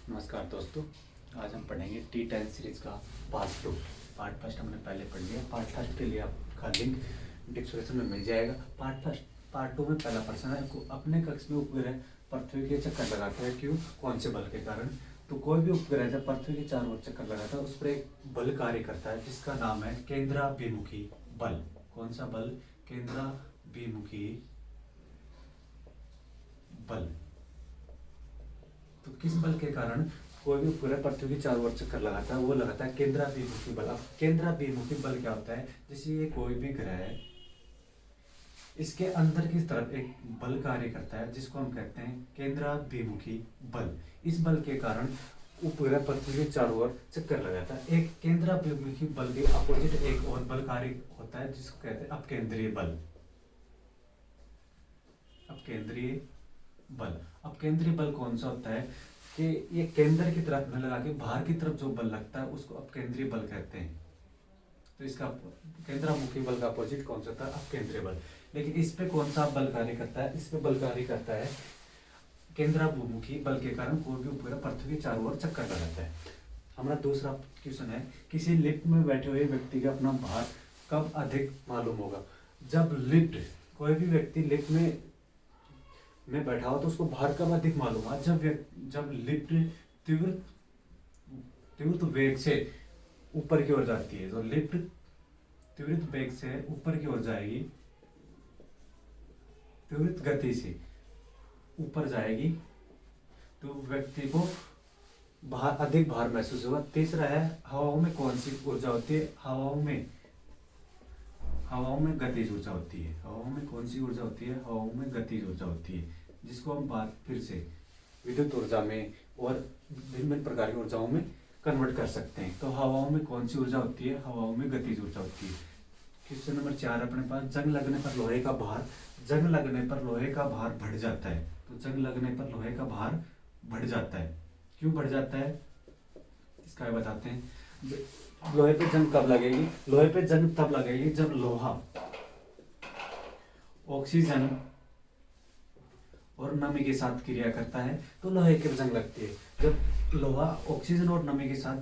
नमस्कार दोस्तों। आज हम पढ़ेंगे T10 सीरीज का पार्ट 2। पार्ट फर्स्ट हमने पहले पढ़ लिया। पार्ट फर्स्ट के लिए आपका लिंक डिस्क्रिप्शन में मिल जाएगा। पार्ट 2 में पहला प्रश्न है, अपने कक्ष में उपग्रह पृथ्वी के चक्कर लगाता है, क्यों, कौन से बल के कारण। तो कोई भी उपग्रह जब पृथ्वी के चारों ओर चक्कर लगाता है उस पर एक बल कार्य करता है जिसका नाम है केंद्राभिमुखी बल। कौन सा बल? केंद्राभिमुखी बल। तो किस बल के कारण कोई भी उपग्रह पृथ्वी के चारों ओर चक्कर लगाता है, वो लगाता है केंद्राभिमुखी बल। अब केंद्राभिमुखी बल क्या होता है? जैसे ये कोई भी ग्रह है, इसके अंदर की तरफ एक बल कार्य करता है जिसको हम कहते हैं केंद्राभिमुखी बल। इस बल के कारण उपग्रह पृथ्वी के चारों ओर चक्कर लगाता है। एक केंद्राभिमुखी बल के अपोजिट एक और बल कार्य होता है जिसको कहते हैं अपकेंद्रीय बल। अपकेंद्रीय बल। अपकेंद्रीय बल कौन सा होता है कि ये केंद्र की तरफ न लगा के बाहर की तरफ जो बल लगता है उसको अपकेंद्रीय बल कहते हैं। तो इसका केंद्राभिमुखी बल का अपोजिट कौन सा होता है? अपकेंद्रीय बल। लेकिन इस पे कौन सा बल कार्य करता है? इस पे बल कार्य करता है केंद्राभिमुखी बल के कारण कोई भी उपग्रह पृथ्वी के चारों ओर चक्कर लगाता है। हमारा दूसरा क्वेश्चन है, किसी लिफ्ट में बैठे हुए व्यक्ति का अपना भार कब अधिक मालूम होगा? जब लिफ्ट, कोई भी व्यक्ति लिफ्ट में बैठा हो तो उसको भार कब अधिक मालूम है? जब लिफ्ट तीव्र वेग से ऊपर की ओर जाती है। तो लिफ्ट तीव्र वेग से ऊपर की ओर जाएगी, तीव्र गति से ऊपर जाएगी तो व्यक्ति को अधिक भार महसूस होगा। तीसरा है, हवाओं में कौन सी ऊर्जा होती है? हवाओं में गतिज ऊर्जा होती है। हवाओं में कौन सी ऊर्जा होती है? हवाओं में गतिज ऊर्जा होती है, जिसको हम बात फिर से विद्युत ऊर्जा में और विभिन्न प्रकार की ऊर्जाओं में कन्वर्ट कर सकते हैं। तो हवाओं में कौन सी ऊर्जा होती है? हवाओं में गतिज ऊर्जा होती है। क्वेश्चन नंबर 4 अपने पास, जंग लगने पर लोहे का भार बढ़ जाता है। तो जंग लगने पर लोहे का भार बढ़ जाता है, क्यों बढ़ जाता है इसका बताते हैं। लोहे पे जंग कब लगेगी? लोहे पे जंग तब लगेगी जब लोहा ऑक्सीजन और नमी के साथ क्रिया करता है, तो लोहे की जंग लगती है। जब लोहा ऑक्सीजन और नमी के साथ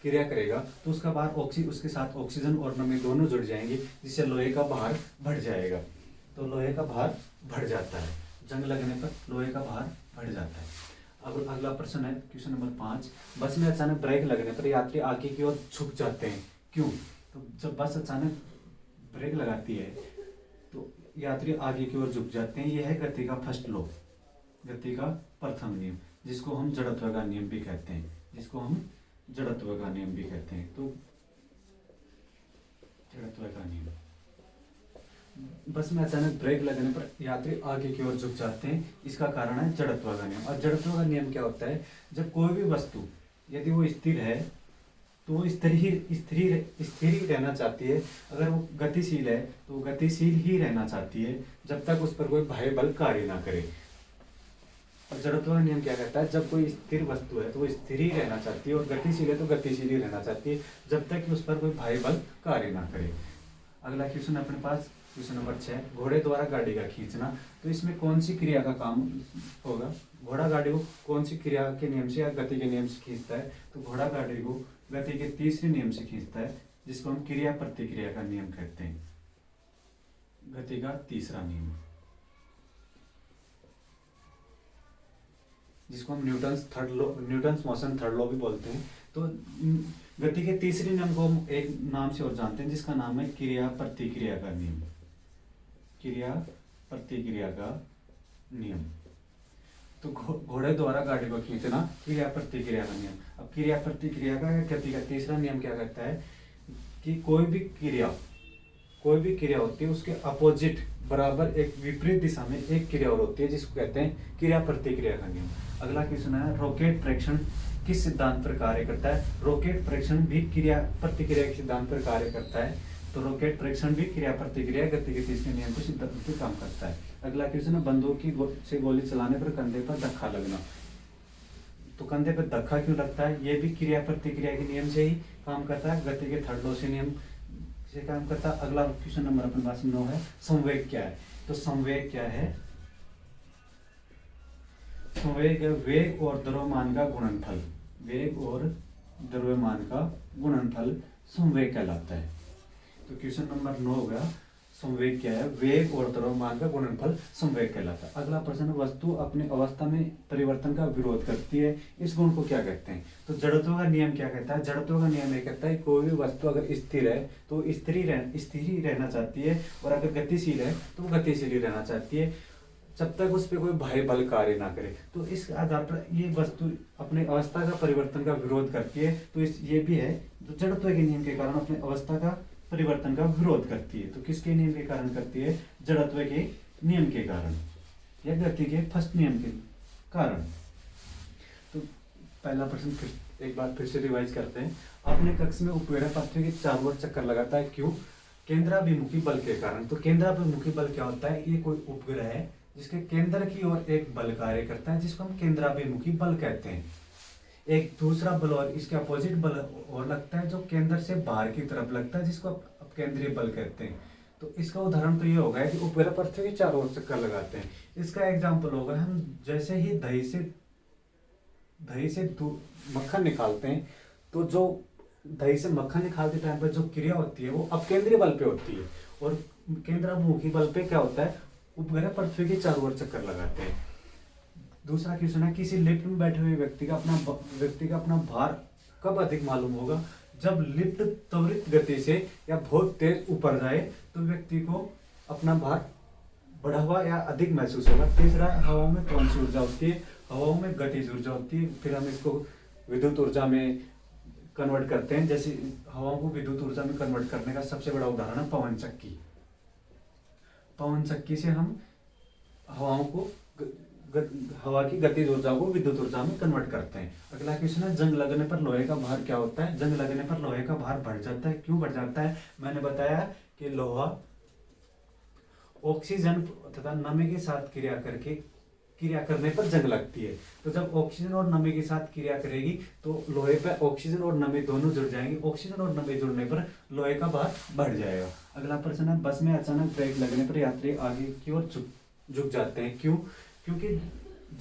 क्रिया करेगा तो उसका भार उसके साथ ऑक्सीजन और नमी दोनों जुड़ जाएंगे, जिससे लोहे का भार बढ़ जाएगा। तो लोहे का भार बढ़ जाता है, जंग लगने पर लोहे का भार बढ़ जाता है। अब अगला प्रश्न है क्वेश्चन नंबर 5, बस में अचानक ब्रेक लगने पर यात्री आगे की ओर झुक जाते हैं, क्यों? तो जब बस अचानक ब्रेक लगाती है तो यात्री आगे की ओर झुक जाते हैं। यह है गति का फर्स्ट लॉ, गति का प्रथम नियम, जिसको हम जड़त्व का नियम भी कहते हैं। तो जड़त्व का नियम, बस में अचानक ब्रेक लगने पर यात्री आगे की ओर झुक जाते हैं, इसका कारण है जड़त्व का नियम। और जड़त्व का नियम क्या होता है? जब कोई भी वस्तु यदि वो स्थिर है तो वो स्थिर ही रहना चाहती है। अगर वो गतिशील है तो वो गतिशील ही रहना चाहती है जब तक उस पर कोई बाह्य बल कार्य ना करे। और जड़त्व का नियम क्या कहता है? जब कोई स्थिर वस्तु है तो वो स्थिर ही रहना चाहती है, और गतिशील है तो गतिशील ही रहना चाहती है जब तक कि उस पर कोई बाह्य बल कार्य ना करे। अगला क्वेश्चन अपने पास क्वेश्चन नंबर 6, घोड़े द्वारा गाड़ी का खींचना। तो इसमें कौन सी क्रिया का काम होगा? घोड़ा गाड़ी को कौन सी क्रिया के नियम से या गति के नियम से खींचता है? तो घोड़ा गाड़ी को गति के तीसरे नियम से खींचता है, जिसको हम क्रिया प्रतिक्रिया का नियम कहते हैं। गति का तीसरा नियम, जिसको हम न्यूटन्स मोशन थर्ड लॉ भी बोलते हैं। तो गति के तीसरे नियम को हम एक नाम से और जानते हैं, जिसका नाम है क्रिया प्रतिक्रिया का नियम। क्रिया प्रतिक्रिया का नियम। तो घोड़े द्वारा गाड़ी को खींचना, क्रिया प्रतिक्रिया का नियम। अब क्रिया प्रतिक्रिया का गति का तीसरा नियम क्या कहता है कि कोई भी क्रिया होती है उसके अपोजिट बराबर एक विपरीत दिशा में एक क्रिया और होती है, जिसको कहते हैं क्रिया प्रतिक्रिया का नियम। अगला क्वेश्चन है, रॉकेट प्रेक्षण किस सिद्धांत पर कार्य करता है? रॉकेट प्रेक्षण भी क्रिया प्रतिक्रिया के सिद्धांत पर कार्य करता है। तो रॉकेट प्रेक्षण भी क्रिया प्रतिक्रिया गति के तीसरे नियम को सिद्धांत पर काम करता है। अगला क्वेश्चन है, बंदूक से गोली चलाने पर कंधे पर धक्का लगना। तो कंधे पर धक्का क्यों लगता है? ये भी क्रिया प्रतिक्रिया के नियम से ही काम करता है, गति के थर्ड लॉ से नियम से काम करता है। अगला क्वेश्चन नंबर अपने पास 9 है, संवेग क्या है? तो संवेग क्या है? संवेग है वेग और द्रव्यमान का गुणनफल। वेग और द्रव्यमान का गुणनफल संवेग कहलाता है। तो क्वेश्चन नंबर 9 हो गया, संवेग क्या है? वेग और द्रव्यमान का गुणनफल संवेग कहलाता है। अगला प्रश्न, वस्तु अपनी अवस्था में परिवर्तन का विरोध करती है, इस गुण को क्या कहते हैं? तो जड़त्व का नियम क्या कहता है? जड़त्व का नियम ये कहता है कोई भी वस्तु अगर स्थिर है तो स्थिर ही रहना चाहती है, और अगर गतिशील है तो वो गतिशील ही रहना चाहती है, जब तक उस पर कोई बाह्य बल कार्य ना करे। तो इस आधार पर ये वस्तु अपने अवस्था का परिवर्तन का विरोध करती है। तो इस ये भी है, तो जड़त्व के नियम के कारण अपने अवस्था का परिवर्तन का विरोध करती है। तो किसके नियम के कारण करती है? जड़त्व के नियम के कारण या गति के फर्स्ट नियम के कारण। तो पहला प्रश्न फिर एक बार फिर से रिवाइज करते हैं। अपने कक्ष में उपग्रह पृथ्वी के चारों ओर चक्कर लगाता है, क्यों? केंद्राभिमुखी बल के कारण। तो केंद्राभिमुखी बल क्या होता है? ये कोई उपग्रह है जिसके केंद्र की ओर एक बल कार्य करता है, जिसको हम केंद्राभिमुखी बल कहते हैं। एक दूसरा बल और इसके अपोजिट बल और लगता है जो केंद्र से बाहर की तरफ लगता है, जिसको अपकेंद्रीय बल कहते हैं। तो इसका उदाहरण तो ये होगा कि उपग्रह पृथ्वी के चारों ओर चक्कर लगाते हैं। इसका एग्जाम्पल होगा, हम जैसे ही दही से मक्खन निकालते हैं, तो जो दही से मक्खन निकालते टाइम पर जो क्रिया होती है वो अपकेंद्रीय बल पे होती है, और केंद्राभिमुखी बल पे क्या होता है? उपग्रह पृथ्वी के चारों ओर चक्कर लगाते हैं। दूसरा क्वेश्चन है, किसी लिफ्ट में बैठे हुए व्यक्ति का अपना भार कब अधिक मालूम होगा? जब लिफ्ट त्वरित गति से या बहुत तेज ऊपर जाए तो व्यक्ति को अपना भार बढ़ा हुआ या अधिक महसूस होगा। तीसरा, हवाओं में कौन सी ऊर्जा होती है? हवाओं में गतिज ऊर्जा होती है। फिर हम इसको विद्युत ऊर्जा में कन्वर्ट करते हैं। जैसे हवाओं को विद्युत ऊर्जा में कन्वर्ट करने का सबसे बड़ा उदाहरण है पवन चक्की। पवन चक्की से हम हवाओं को हवा की गतिज ऊर्जा को विद्युत ऊर्जा में कन्वर्ट करते हैं। अगला क्वेश्चन है, जंग लगने पर लोहे का भार क्या होता है? जंग लगने पर लोहे का भार बढ़ जाता है, क्यों बढ़ जाता है? मैंने बताया कि लोहा ऑक्सीजन तथा नमी के साथ क्रिया करने पर जंग लगती है। तो जब ऑक्सीजन और नमी के साथ क्रिया करेगी तो लोहे पर ऑक्सीजन और नमी दोनों जुड़ जाएंगे। ऑक्सीजन और नमी जुड़ने पर लोहे का भार बढ़ जाएगा। अगला प्रश्न है, बस में अचानक ब्रेक लगने पर यात्री आगे की ओर झुक जाते हैं, क्यों? क्योंकि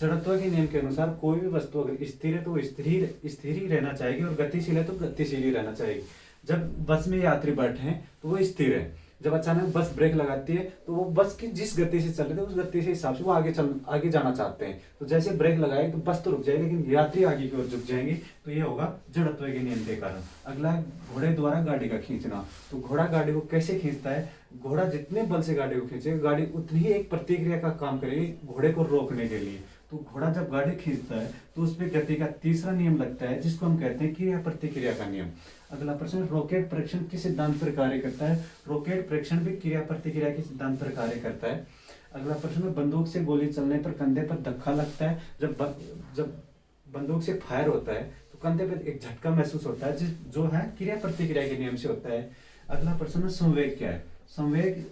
जड़त्व के नियम के अनुसार कोई भी वस्तु अगर स्थिर है तो वो स्थिर ही रहना चाहेगी, और गतिशील है तो गतिशील ही रहना चाहेगी। जब बस में यात्री बैठे हैं तो वो स्थिर है। जब अचानक बस ब्रेक लगाती है तो वो बस की जिस गति से चल रहे थे उस गति से हिसाब से वो आगे जाना चाहते हैं। तो जैसे ब्रेक लगाए तो बस तो रुक जाएगी, लेकिन यात्री आगे की ओर झुक जाएंगे। तो ये होगा जड़त्व के नियम के कारण। अगला, घोड़े द्वारा गाड़ी का खींचना। तो घोड़ा गाड़ी को कैसे खींचता है? घोड़ा जितने बल से गाड़ी को खींचेगा, गाड़ी उतनी ही एक प्रतिक्रिया का काम करेगी घोड़े को रोकने के लिए। तो घोड़ा जब गाड़ी खींचता है तो उसमें गति का तीसरा नियम लगता है, जिसको हम कहते हैं क्रिया प्रतिक्रिया का नियम। अगला प्रश्न, रॉकेट प्रेक्षण किस सिद्धांत पर कार्य करता है? रॉकेट प्रेक्षण भी क्रिया प्रतिक्रिया के सिद्धांत पर कार्य करता है। अगला प्रश्न, बंदूक से गोली चलने पर कंधे पर धक्का लगता है। जब बंदूक से फायर होता है तो कंधे पर एक झटका महसूस होता है, जो है क्रिया प्रतिक्रिया के नियम से होता है। अगला प्रश्न, संवेग क्या है? संवेग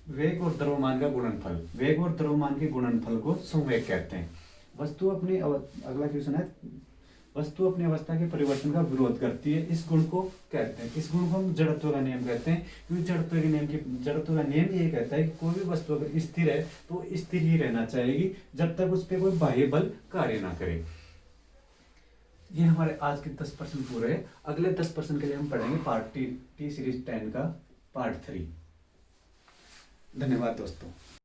वेग और द्रव्यमान का गुणनफल। वेग और द्रव्यमान के गुणनफल को संवेग कहते हैं। अगला क्वेश्चन है, वस्तु अपनी अवस्था के परिवर्तन का विरोध करती है, इस गुण को कहते हैं? इस गुण को हम जड़त्व का नियम कहते हैं, क्योंकि जड़त्व का नियम ये कहता है कि कोई भी वस्तु अगर स्थिर है तो स्थिर ही रहना चाहेगी, जब तक उस पर कोई बाह्य बल कार्य ना करे। ये हमारे आज के 10 प्रश्न पूरे हैं। अगले 10 प्रश्न के लिए हम पढ़ेंगे पार्ट टी सीरीज 10 का पार्ट 3। धन्यवाद दोस्तों।